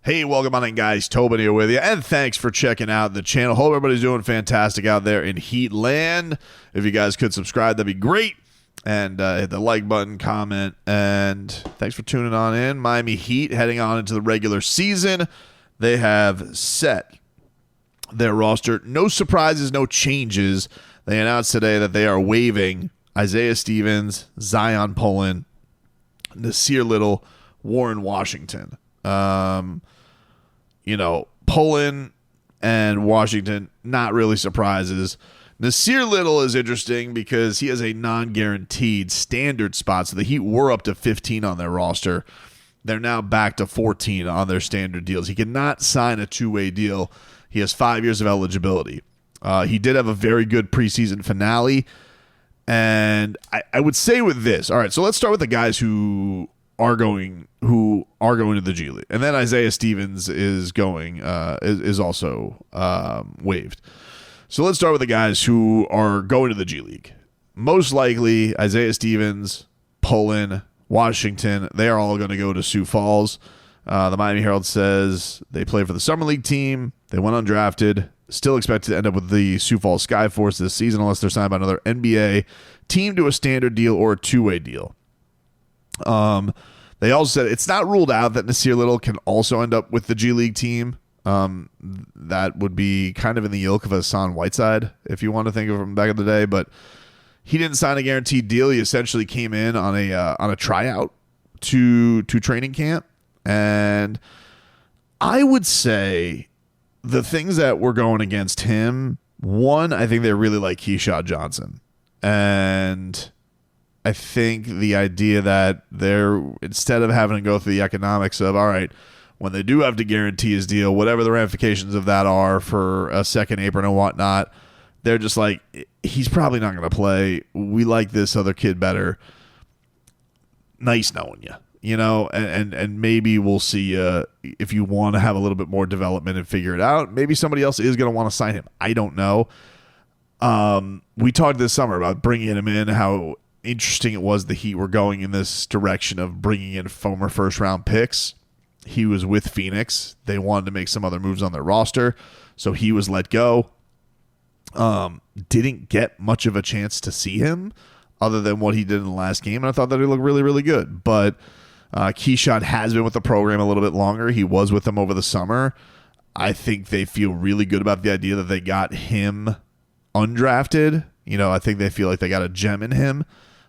Hey, welcome on in, guys. Tobin here with you, and thanks for checking out the channel. Hope everybody's doing fantastic out there in Heat land. If you guys could subscribe, that'd be great. And hit the like button, comment, and thanks for tuning on in. Miami Heat heading on into the regular season. They have set their roster. No surprises, no changes. They announced today that they are waiving Isaiah Stevens, Zion Pullen, Nassir Little, Warren Washington. Pullen and Washington, not really surprises. Nassir Little is interesting because he has a non-guaranteed standard spot. So the Heat were up to 15 on their roster. They're now back to 14 on their standard deals. He cannot sign a two-way deal. He has 5 years of eligibility. He did have a very good preseason finale. And I would say with this, all right, so let's start with the guys who are going to the G League, and then Isaiah Stevens is going is also waived. So let's start with the guys who are going to the G League. Most likely, Isaiah Stevens, Pullen, Washington, they are all going to go to Sioux Falls. The Miami Herald says they play for the Summer League team. They went undrafted. Still expected to end up with the Sioux Falls Skyforce this season unless they're signed by another NBA team to a standard deal or a two-way deal. They also said it's not ruled out that Nassir Little can also end up with the G League team. That would be kind of in the ilk of Hassan Whiteside, if you want to think of him back in the day. But he didn't sign a guaranteed deal. He essentially came in on a tryout to training camp, and I would say the things that were going against him. One, I think they really like Keyshawn Johnson, and I think the idea that they're, instead of having to go through the economics of, all right, when they do have to guarantee his deal, whatever the ramifications of that are for a second apron and whatnot, they're just like, he's probably not going to play. We like this other kid better. Nice knowing you, and maybe we'll see if you want to have a little bit more development and figure it out. Maybe somebody else is going to want to sign him. I don't know. We talked this summer about bringing him in, how interesting it was the Heat were going in this direction of bringing in former first-round picks. He was with Phoenix. They wanted to make some other moves on their roster, so he was let go. Didn't get much of a chance to see him other than what he did in the last game, and I thought that he looked really, really good. But Keyshawn has been with the program a little bit longer. He was with them over the summer. I think they feel really good about the idea that they got him undrafted. I think they feel like they got a gem in him.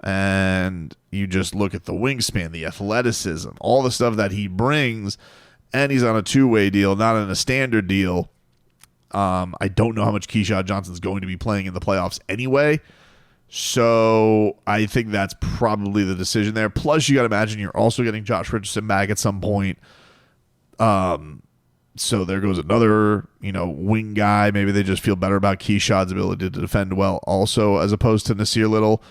And you just look at the wingspan, the athleticism, all the stuff that he brings, and he's on a two-way deal, not on a standard deal. I don't know how much Keyshawn Johnson's going to be playing in the playoffs anyway, so I think that's probably the decision there. Plus, you got to imagine you're also getting Josh Richardson back at some point. So there goes another, wing guy. Maybe they just feel better about Keyshawn's ability to defend well also, as opposed to Nassir Little.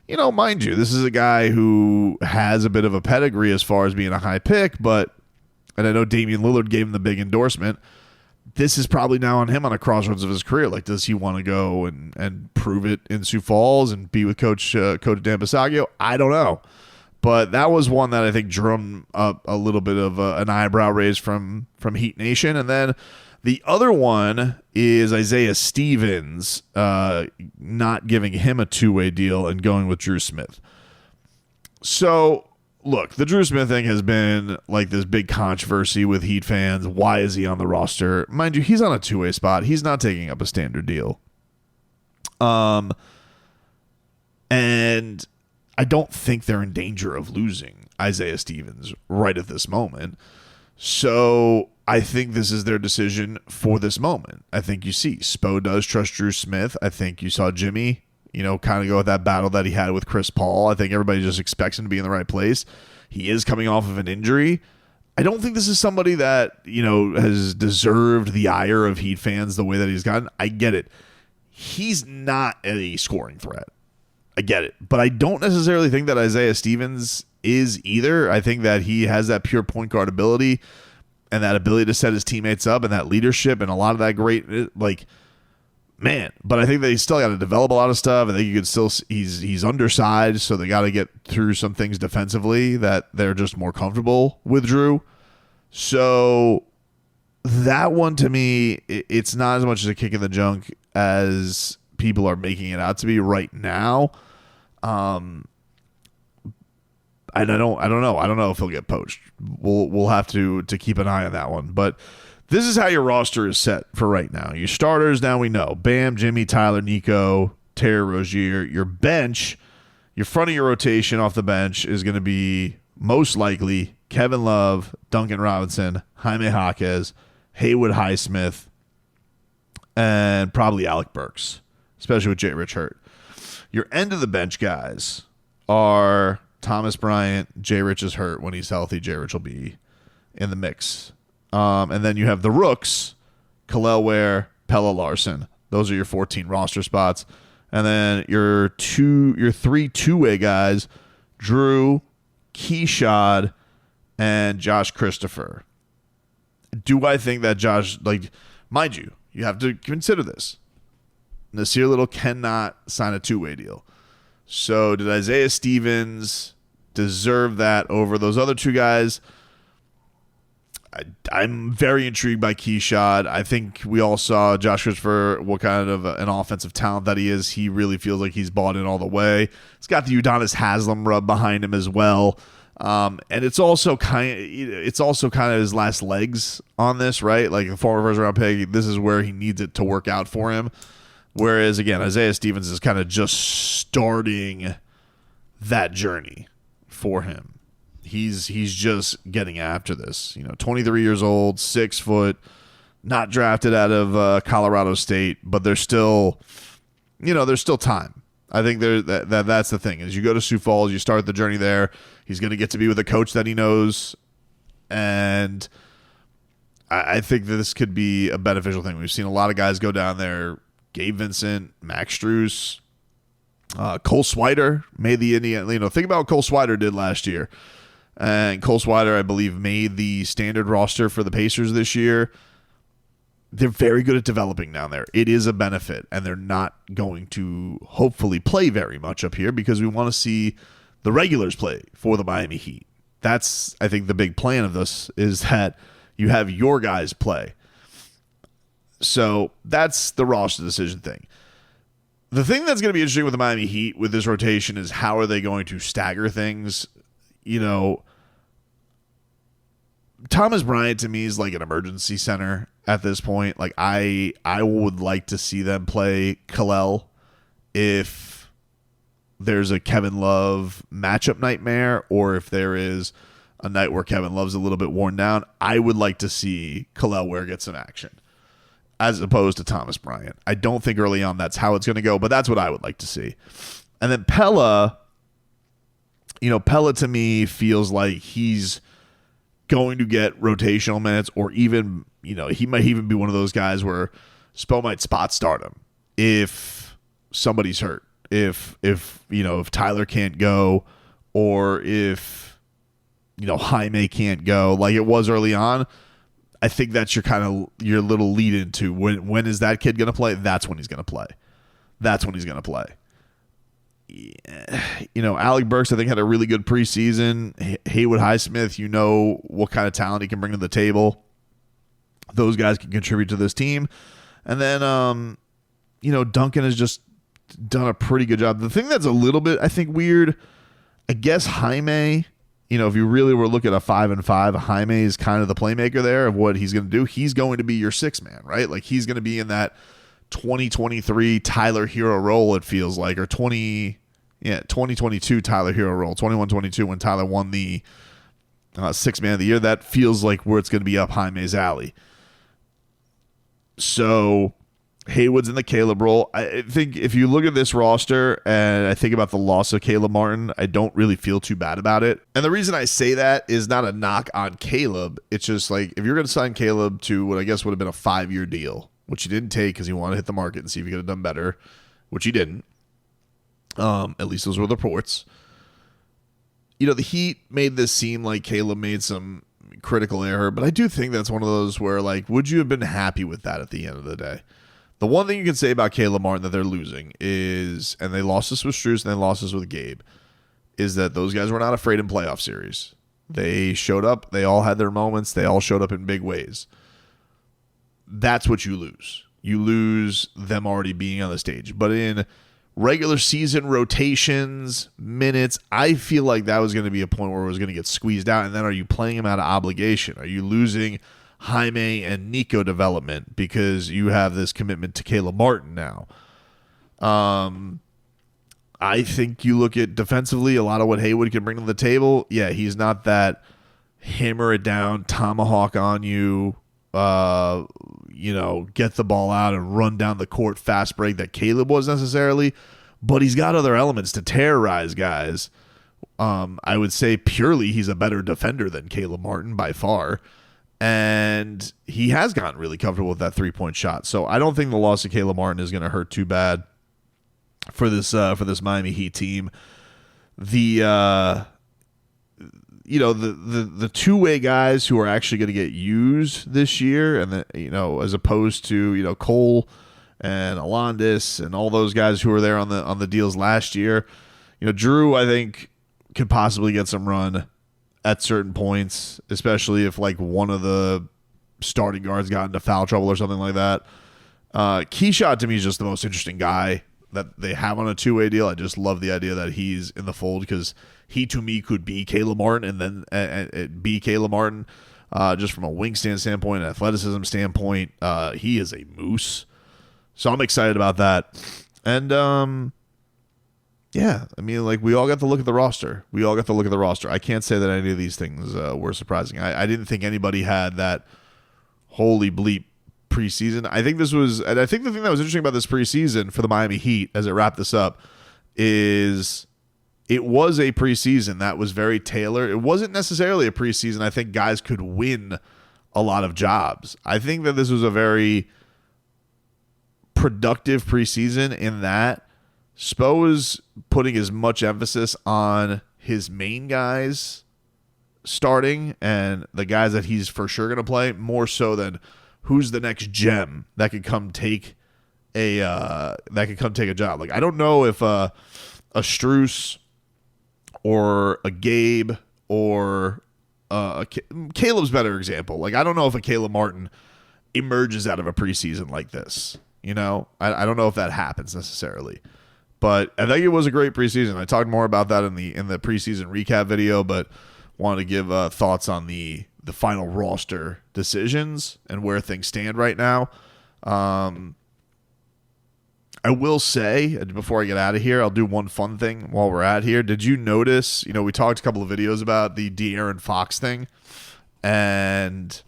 Mind you, this is a guy who has a bit of a pedigree as far as being a high pick, and I know Damian Lillard gave him the big endorsement. This is probably now on him on a crossroads of his career. Like, does he want to go and prove it in Sioux Falls and be with Coach Dan Basagio? I don't know. But that was one that I think drummed up a little bit of an eyebrow raise from Heat Nation. And then the other one is Isaiah Stevens not giving him a two-way deal and going with Drew Smith. So, look, the Drew Smith thing has been like this big controversy with Heat fans. Why is he on the roster? Mind you, he's on a two-way spot. He's not taking up a standard deal. And I don't think they're in danger of losing Isaiah Stevens right at this moment. So I think this is their decision for this moment. I think you see Spo does trust Drew Smith. I think you saw Jimmy, kind of go with that battle that he had with Chris Paul. I think everybody just expects him to be in the right place. He is coming off of an injury. I don't think this is somebody that, has deserved the ire of Heat fans the way that he's gotten. I get it. He's not a scoring threat. I get it. But I don't necessarily think that Isaiah Stevens is either. I think that he has that pure point guard ability and that ability to set his teammates up and that leadership and a lot of that great, but I think they still got to develop a lot of stuff. I think you could still, he's undersized, so they got to get through some things defensively that they're just more comfortable with Drew. So that one to me, it's not as much as a kick in the junk as people are making it out to be right now. And I don't know. I don't know if he'll get poached. We'll have to keep an eye on that one. But this is how your roster is set for right now. Your starters, now we know. Bam, Jimmy, Tyler, Nico, Terry Rozier. Your bench, your front of your rotation off the bench is going to be most likely Kevin Love, Duncan Robinson, Jaime Jaquez, Haywood Highsmith, and probably Alec Burks, especially with Jay Rich hurt. Your end of the bench guys are Thomas Bryant. Jay Rich is hurt. When he's healthy, Jay Rich will be in the mix. And then you have the rooks, Kel'el Ware, Pella Larson. Those are your 14 roster spots. And then your three two-way guys, Drew, Keshad, and Josh Christopher. Do I think that Josh, mind you, you have to consider this. Nassir Little cannot sign a two-way deal. So did Isaiah Stevens deserve that over those other two guys? I'm very intrigued by Keshad. I think we all saw Josh Christopher, what kind of an offensive talent that he is. He really feels like he's bought in all the way. He's got the Udonis Haslem rub behind him as well. And it's also kind of his last legs on this, right? Like a former first round pick, this is where he needs it to work out for him. Whereas again, Isaiah Stevens is kind of just starting that journey for him. He's just getting after this. 23 years old, 6 foot, not drafted out of Colorado State, but there's still time. I think that's the thing. As you go to Sioux Falls, you start the journey there. He's going to get to be with a coach that he knows, and I think that this could be a beneficial thing. We've seen a lot of guys go down there. Gabe Vincent, Max Strus, Cole Swider made the Indiana. Think about what Cole Swider did last year. And Cole Swider, I believe, made the standard roster for the Pacers this year. They're very good at developing down there. It is a benefit, and they're not going to hopefully play very much up here because we want to see the regulars play for the Miami Heat. That's, I think, the big plan of this is that you have your guys play. So that's the roster decision thing. The thing that's going to be interesting with the Miami Heat with this rotation is how are they going to stagger things. Thomas Bryant to me is like an emergency center at this point. Like I would like to see them play Kel'el if there's a Kevin Love matchup nightmare, or if there is a night where Kevin Love's a little bit worn down. I would like to see Kel'el Ware get some action as opposed to Thomas Bryant. I don't think early on that's how it's going to go, but that's what I would like to see. And then Pella to me feels like he's going to get rotational minutes, or even, he might even be one of those guys where Spo might spot start him if somebody's hurt. If Tyler can't go, or if, Jaime can't go like it was early on. I think that's your little lead into when is that kid going to play? That's when he's going to play. Alec Burks, I think, had a really good preseason. Haywood Highsmith, what kind of talent he can bring to the table. Those guys can contribute to this team. And then, Duncan has just done a pretty good job. The thing that's a little bit, I think, weird, I guess Jaime, if you really were looking at a 5-5, Jaime is kind of the playmaker there of what he's going to do. He's going to be your sixth man, right? Like he's going to be in that 2023 Tyler Hero role, it feels like, or 2022 Tyler Hero role, 21-22 when Tyler won the sixth man of the year. That feels like where it's going to be up Jaime's alley. So Haywood's in the Caleb role. I think if you look at this roster and I think about the loss of Caleb Martin, I don't really feel too bad about it. And the reason I say that is not a knock on Caleb. It's just like if you're going to sign Caleb to what I guess would have been a 5-year deal, which he didn't take because he wanted to hit the market and see if he could have done better, which he didn't. At least those were the reports. The Heat made this seem like Caleb made some critical error, but I do think that's one of those where, like, would you have been happy with that at the end of the day? The one thing you can say about Caleb Martin that they're losing is, and they lost this with Strus and they lost this with Gabe, is that those guys were not afraid in playoff series. They showed up. They all had their moments. They all showed up in big ways. That's what you lose. You lose them already being on the stage. But in regular season rotations, minutes, I feel like that was going to be a point where it was going to get squeezed out. And then are you playing him out of obligation? Are you losing Jaime and Nico development because you have this commitment to Caleb Martin now? I think you look at defensively, a lot of what Haywood can bring to the table. Yeah, he's not that hammer it down, tomahawk on you, get the ball out and run down the court fast break that Caleb was necessarily, but he's got other elements to terrorize guys. I would say purely he's a better defender than Caleb Martin by far, and he has gotten really comfortable with that three-point shot. So I don't think the loss of Caleb Martin is going to hurt too bad for this Miami Heat team. The two-way guys who are actually going to get used this year, and as opposed to Cole and Alondas and all those guys who were there on the deals last year. Drew, I think, could possibly get some run at certain points, especially if like one of the starting guards got into foul trouble or something like that. Keyshot to me is just the most interesting guy that they have on a two-way deal. I just love the idea that he's in the fold because he, to me, could be Caleb Martin and then be Caleb Martin just from a wingspan standpoint, an athleticism standpoint. He is a moose. So I'm excited about that. And, we all got to look at the roster. I can't say that any of these things were surprising. I didn't think anybody had that holy bleep preseason. I think the thing that was interesting about this preseason for the Miami Heat as it wrapped this up is it was a preseason that was very tailored. It wasn't necessarily a preseason I think guys could win a lot of jobs. I think that this was a very productive preseason in that Spo was putting as much emphasis on his main guys starting and the guys that he's for sure going to play more so than who's the next gem that could come take a job. Like, I don't know if a Strus or a Gabe or Caleb's better example. Like, I don't know if a Caleb Martin emerges out of a preseason like this. I don't know if that happens necessarily. But I think it was a great preseason. I talked more about that in the preseason recap video, but wanted to give thoughts on the final roster decisions and where things stand right now. I will say, before I get out of here, I'll do one fun thing while we're at here. Did you notice, we talked a couple of videos about the De'Aaron Fox thing, and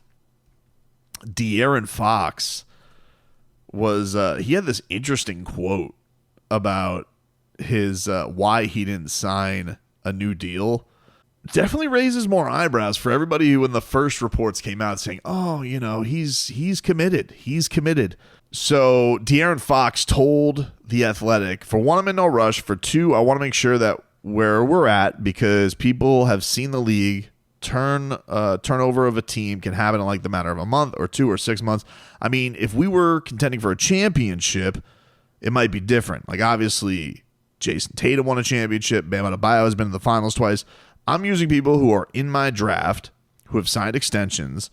De'Aaron Fox was, he had this interesting quote about his, why he didn't sign a new deal. Definitely raises more eyebrows for everybody who, when the first reports came out saying, oh, he's committed. He's committed. So De'Aaron Fox told The Athletic, for one, I'm in no rush. For two, I want to make sure that where we're at, because people have seen the league turnover of a team can happen in like the matter of a month or 2 or 6 months. I mean, if we were contending for a championship, it might be different. Like, obviously, Jason Tatum won a championship. Bam Adebayo has been in the finals twice. I'm using people who are in my draft, who have signed extensions,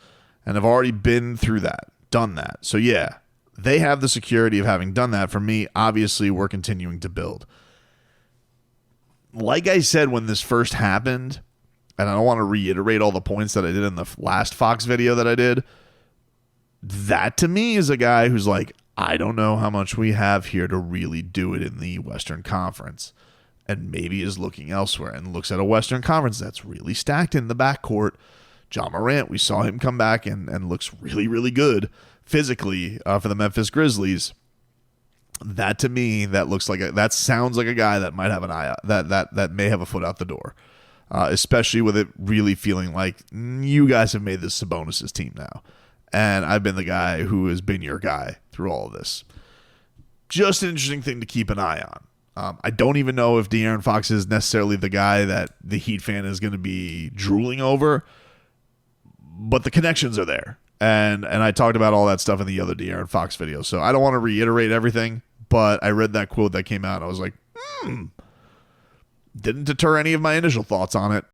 and have already been through that, done that. So, yeah, they have the security of having done that. For me, obviously, we're continuing to build. Like I said when this first happened, and I don't want to reiterate all the points that I did in the last Fox video that I did, that to me is a guy who's like, I don't know how much we have here to really do it in the Western Conference, and maybe is looking elsewhere and looks at a Western Conference that's really stacked in the backcourt. John Morant, we saw him come back and looks really, really good physically for the Memphis Grizzlies. That to me, that sounds like a guy that might have an eye out, that may have a foot out the door, especially with it really feeling like you guys have made this Sabonis' team now. And I've been the guy who has been your guy through all of this. Just an interesting thing to keep an eye on. I don't even know if De'Aaron Fox is necessarily the guy that the Heat fan is going to be drooling over, but the connections are there. And I talked about all that stuff in the other De'Aaron Fox video. So I don't want to reiterate everything, but I read that quote that came out. And I was like, didn't deter any of my initial thoughts on it.